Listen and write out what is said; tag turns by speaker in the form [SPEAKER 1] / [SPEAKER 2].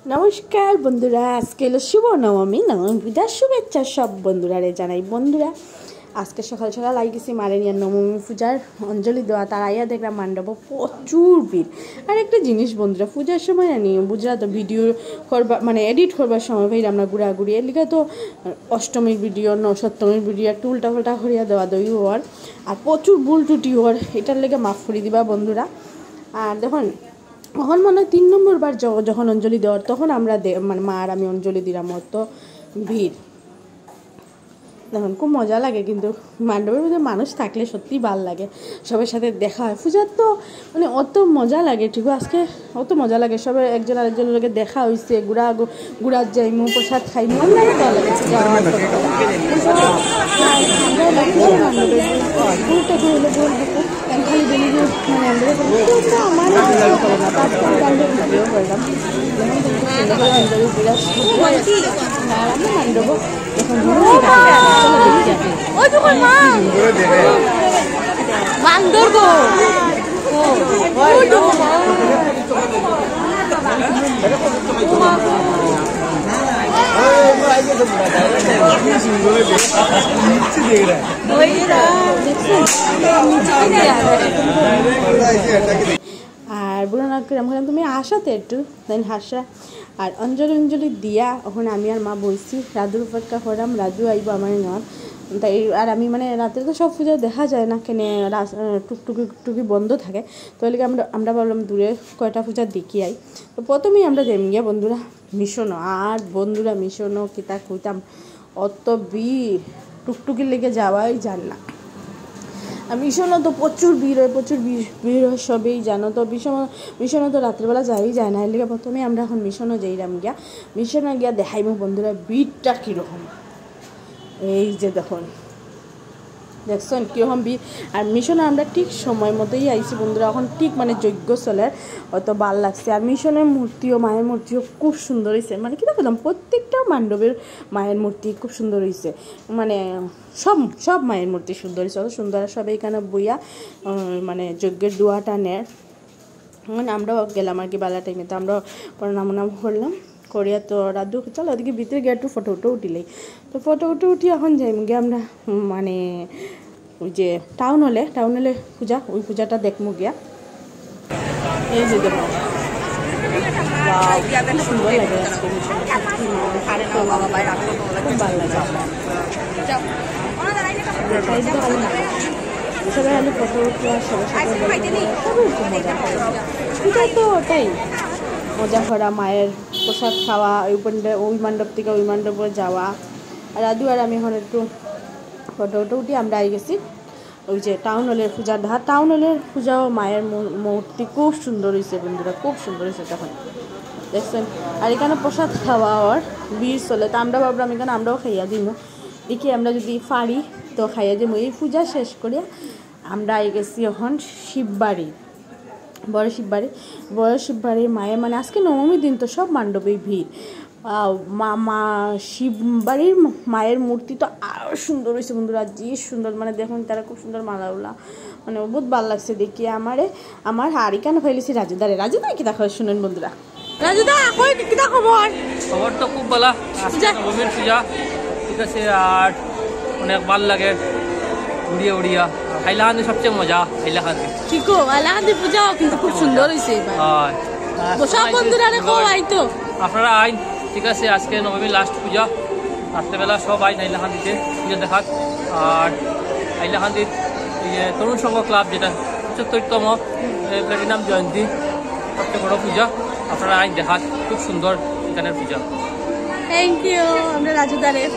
[SPEAKER 1] নমস্কার বন্ধুরা, আজকে হলো শুভ নবমী। নবমী পূজার শুভেচ্ছা সব বন্ধুরারে জানাই। বন্ধুরা আজকে সকাল সকাল আই গেছি মারেনিয়ার নবমী পূজার অঞ্জলি দেওয়া। তার আইয়া দেখলাম মণ্ডপ প্রচুর ভিড়। আর একটা জিনিস বন্ধুরা, পূজার সময় জানি বুঝলা তো ভিডিও করবা মানে এডিট করবার সময় ভাই আমরা ঘুরাঘুরি এর লিগে তো অষ্টমীর ভিডিও সপ্তমীর ভিডিও একটু উল্টা পাল্টা করিয়া দেওয়া দই হওয়ার আর প্রচুর ভুল টুটি হওয়ার, এটার লেগে মাফ করে দিবা বন্ধুরা। আর দেখুন তখন মনে হয় 3 নম্বর বার যখন অঞ্জলি দেওয়ার তখন আমরা মানে মা আর আমি অঞ্জলি দিলাম, অত ভিড় দেখুন খুব মজা লাগে। কিন্তু মণ্ডপের মধ্যে মানুষ থাকলে সত্যিই ভালো লাগে, সবার সাথে দেখা হয়। পূজার তো মানে অত মজা লাগে, ঠিক আজকে অত মজা লাগে, সবাই একজন আরেকজনের লগে দেখা হয়েছে, ঘুরার যাইমু, প্রসাদ খাইমু, আমরা ভালো লাগে খালি বেলি মানে আমার ভিডিও করলাম মণ্ডপ আর বলো না কিরম তুমি আসাতে একটু দেন হাসা। আর অঞ্জলি দিয়া ওখানে আমি আর মা বলছি, রাধুর অপেক্ষা করলাম, রাধু আইব আমার নেওয়ার তাই। আর আমি মানে রাত্রে তো সব পূজা দেখা যায় না, কেন টুকটুকি বন্ধ থাকে, তো এদিকে আমরা ভাবলাম দূরে কয়টা পূজা দেখি আই। তো প্রথমেই আমরা যাই গিয়া বন্ধুরা মিশনও। আর বন্ধুরা মিশনও কিতা কইতাম, অত ভিড় টুকটুকির লেগে যাওয়াই যান না। আর মিশনও তো প্রচুর ভিড় হয়, প্রচুর ভিড় হয়, সবেই জানো তো। মিশনও তো রাত্রিবেলা যাই যায় না, এর লেগে প্রথমে আমরা এখন মিশনও যাইলাম গিয়া। মিশনে গিয়া দেখাইব বন্ধুরা ভিড়টা কীরকম। এই যে দেখুন দেখছেন কীরকম ভিড়। আর মিশনে আমরা ঠিক সময় মতোই আইছি বন্ধুরা, এখন ঠিক মানে যজ্ঞ চলে, অত ভাল লাগছে। আর মিশনের মূর্তিও মায়ের মূর্তিও খুব সুন্দর হয়েছে, মানে কী দেখলাম প্রত্যেকটা মণ্ডপের মায়ের মূর্তি খুব সুন্দর হয়েছে, মানে সব মায়ের মূর্তি সুন্দর হয়েছে, অত সুন্দর। সবাই এখানে বইয়া মানে যজ্ঞের দোয়াটা নেয়, মানে আমরাও গেলাম আর কি বেলা টাইমে। তো আমরা প্রণাম করলাম করিয়া তো রাধু চলো ওদিকে ভিতরে গিয়ে একটু ফটো উঠিলেই। তো ফটো উঠি এখন যাই গিয়ে আমরা মানে ওই যে টাউন হলে পূজা, ওই পূজাটা দেখবো গিয়া। এই যে দেখো সুন্দর লাগে, খুব ভালো লাগে। সবাই আমি ফটো উঠা সবার সাথে সবাই খুব মজা করে। পূজা তো ওটাই মজা করা, মায়ের প্রসাদ খাওয়া, ওই মণ্ডপ থেকে ওই মণ্ডপে যাওয়া। আর রাধু আর আমি এখন একটু ফটো উঠি আমরা আই গেছি ওই যে টাউন হলের পূজা। টাউন হলের পূজাও মায়ের মূর্তি খুব সুন্দর হয়েছে বন্ধুরা, খুব সুন্দর হয়েছে তখন দেখছেন। আর এখানে প্রসাদ খাওয়া আর ভিড় চলে, তো আমরা ভাবলাম এখানে আমরাও খাইয়া দিব, দেখি আমরা যদি পারি তো খাইয়া দিব। এই পূজা শেষ করিয়া আমরা আই গেছি এখন শিববাড়ি, বড় শিববাড়ির মায়ের মানে আজকে নবমীর দিন তো সব মণ্ডপেই ভিড়। শিববাড়ির মায়ের মূর্তি তো আরও সুন্দর হয়েছে বন্ধুরা, যে সুন্দর, মানে দেখুন তারা খুব সুন্দর মালাউলা, মানে বহুত ভালো লাগছে দেখি। আমার হাড়ি কেন ফেলেছি রাজুদা কি দেখা শুনেন বন্ধুরা। রাজুদা কিতা খবর
[SPEAKER 2] তো খুব ভালো, আজকে নবমীর পূজা ঠিক আছে। আর অনেক ভালো লাগে উড়িয়া হাইলাকান্দি সবচেয়ে মজা, হাইলাকান্দি
[SPEAKER 1] ঠিক হাইলাকান্দি পূজাও কিন্তু খুব সুন্দর হয়েছে। সব বন্ধুরা আইতো,
[SPEAKER 2] আপনারা আইন ঠিক আছে। আজকে নবমীর লাস্ট পূজা, রাত্রেবেলা সব আইন হাইলাকান্দিতে পূজা দেখাত। আর হাইলাকান্দির তরুণ সংঘ ক্লাব, যেটা ৭৫তম প্ল্যাটিনাম জয়ন্তী, সবচেয়ে বড় পূজা, আপনারা আইন দেখাত, খুব সুন্দর এখানের পূজা।
[SPEAKER 1] থ্যাংক ইউ আমরা রাজুদারের।